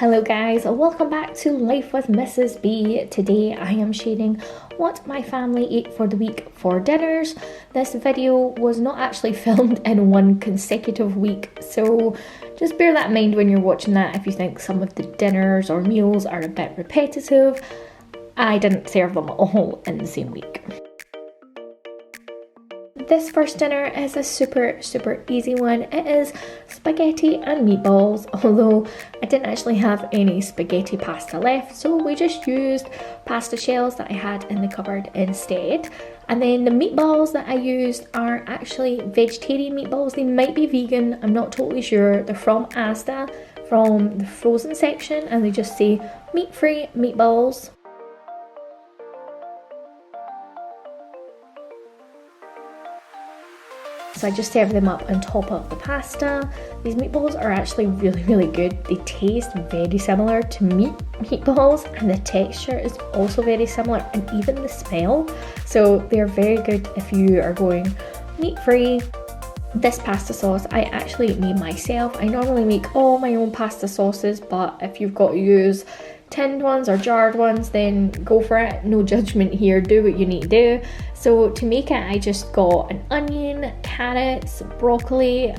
Hello guys, welcome back to Life with Mrs. B. Today I am sharing what my family ate for the week for dinners. This video was not actually filmed in one consecutive week, so just bear that in mind when you're watching that if you think some of the dinners or meals are a bit repetitive. I didn't serve them all in the same week. This first dinner is a super easy one. It is spaghetti and meatballs, although I didn't actually have any spaghetti pasta left, so we just used pasta shells that I had in the cupboard instead. And then the meatballs that I used are actually vegetarian meatballs. They might be vegan, I'm not totally sure. They're from Asda, from the frozen section, and they just say meat-free meatballs. So I just serve them up on top of the pasta. These meatballs are actually really good. They taste very similar to meatballs, and the texture is also very similar, and even the smell. So they're very good if you are going meat-free. This pasta sauce I actually made myself. I normally make all my own pasta sauces, but if you've got to use tinned ones or jarred ones, then go for it. No judgment here, do what you need to do. So to make it, I just got an onion, carrots, garlic.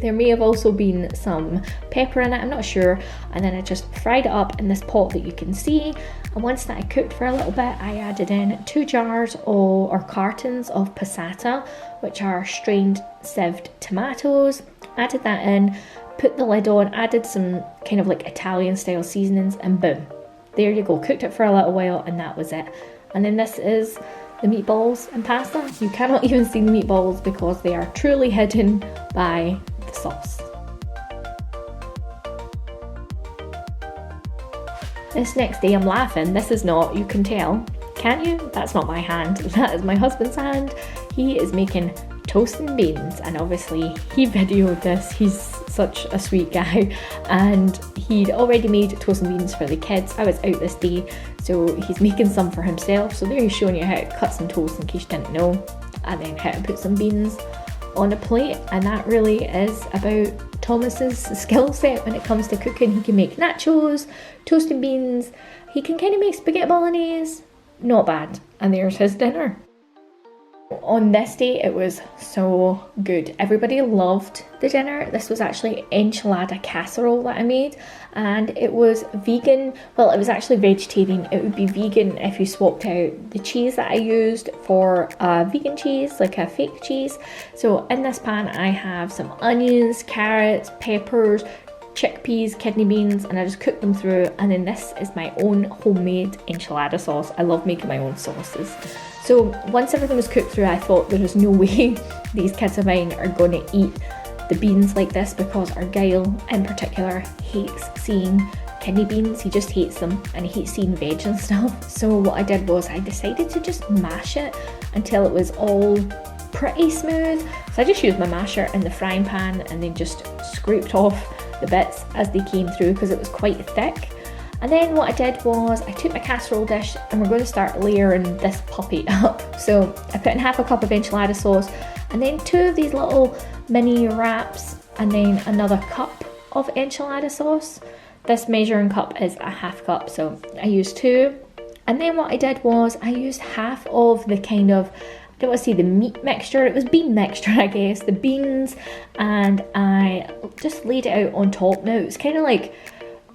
There may have also been some pepper in it, I'm not sure. And then I just fried it up in this pot that you can see. And once that I cooked for a little bit, I added in 2 jars or cartons of passata, which are strained sieved tomatoes. Added that in, put the lid on, added some kind of like Italian style seasonings, and boom, there you go. Cooked it for a little while and that was it. And then this is the meatballs and pasta. You cannot even see the meatballs because they are truly hidden by the sauce. This next day I'm laughing. This is not, you can tell, can't you? That's not my hand, that is my husband's hand. He is making toast and beans, and obviously he videoed this. He's such a sweet guy, and he'd already made toast and beans for the kids. I was out this day, so he's making some for himself. So there he's showing you how to cut some toast in case you didn't know, and then how to put some beans on a plate. And that really is about Thomas's skill set when it comes to cooking. He can make nachos, toast and beans, he can kind of make spaghetti bolognese, not bad. And there's his dinner. On this day it was so good. Everybody loved the dinner. This was actually enchilada casserole that I made, and it was vegan. Well, it was actually vegetarian. It would be vegan if you swapped out the cheese that I used for vegan cheese, like a fake cheese. So in this pan I have some onions, carrots, peppers, chickpeas, kidney beans, and I just cook them through. And then this is my own homemade enchilada sauce. I love making my own sauces. So once everything was cooked through, I thought there was no way these kids of mine are going to eat the beans like this, because Argyll in particular hates seeing kidney beans. He just hates them, and he hates seeing veg and stuff. So what I did was I decided to just mash it until it was all pretty smooth. So I just used my masher in the frying pan and then just scraped off the bits as they came through because it was quite thick. And then what I did was I took my casserole dish and we're going to start layering this puppy up. So I put in half a cup of enchilada sauce, and then 2 of these little mini wraps, and then another cup of enchilada sauce. This measuring cup is a half cup, so I used 2. And then what I did was I used half of the kind of, I don't want to say the meat mixture, it was bean mixture I guess, the beans, and I just laid it out on top. Now it was kind of like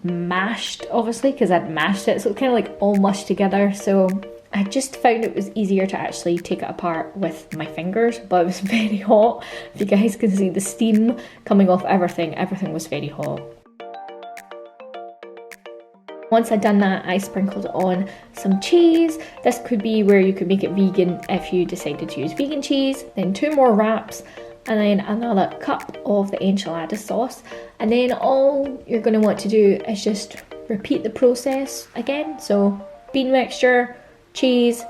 mashed, obviously, because I'd mashed it, so it's kind of like all mushed together. So I just found it was easier to actually take it apart with my fingers, but it was very hot. If you guys can see the steam coming off everything was very hot. Once I'd done that, I sprinkled on some cheese. This could be where you could make it vegan if you decided to use vegan cheese. Then 2 more wraps, and then another cup of the enchilada sauce. And then all you're going to want to do is just repeat the process again. So bean mixture, cheese,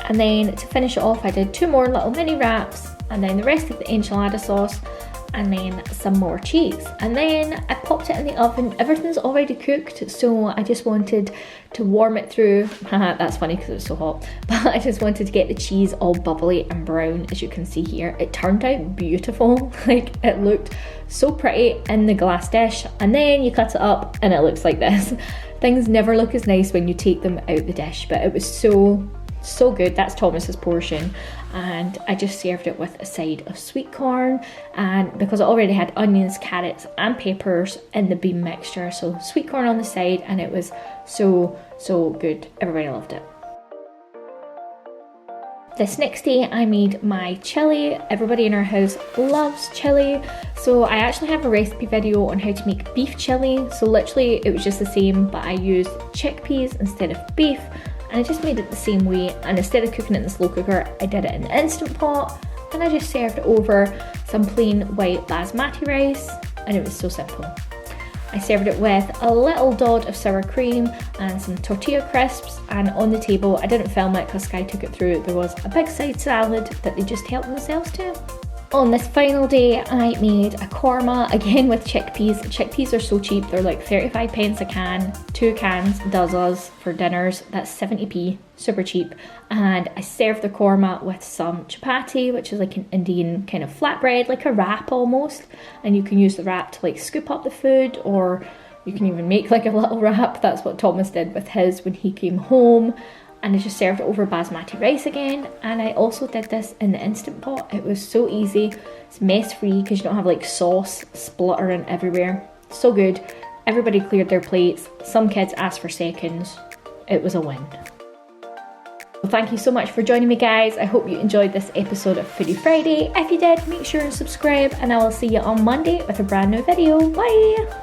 and then to finish it off I did 2 more little mini wraps, and then the rest of the enchilada sauce, and then some more cheese. And then I popped it in the oven. Everything's already cooked, so I just wanted to warm it through. That's funny because it was so hot. But I just wanted to get the cheese all bubbly and brown, as you can see here. It turned out beautiful. Like, it looked so pretty in the glass dish. And then you cut it up and it looks like this. Things never look as nice when you take them out the dish, but it was so good. That's Thomas's portion, and I just served it with a side of sweet corn, and because I already had onions, carrots and peppers in the bean mixture, so sweet corn on the side, and it was so good. Everybody loved it. This next day I made my chili. Everybody in our house loves chili, so I actually have a recipe video on how to make beef chili. So literally it was just the same, but I used chickpeas instead of beef, and I just made it the same way, and instead of cooking it in the slow cooker, I did it in the Instant Pot, and I just served it over some plain white basmati rice, and it was so simple. I served it with a little dot of sour cream and some tortilla crisps, and on the table, I didn't film it because Sky took it through, there was a big side salad that they just helped themselves to. On this final day, I made a korma, again with chickpeas. Chickpeas are so cheap, they're like 35 pence a can. 2 cans does us for dinners, that's 70p, super cheap. And I served the korma with some chapati, which is like an Indian kind of flatbread, like a wrap almost. And you can use the wrap to like scoop up the food, or you can even make like a little wrap. That's what Thomas did with his when he came home. And I just served it over basmati rice again, and I also did this in the Instant Pot. It was so easy, it's mess free because you don't have like sauce spluttering everywhere. So good. Everybody cleared their plates, some kids asked for seconds. It was a win. Well, thank you so much for joining me, guys. I hope you enjoyed this episode of Foodie Friday. If you did, make sure and subscribe, and I will see you on Monday with a brand new video. Bye!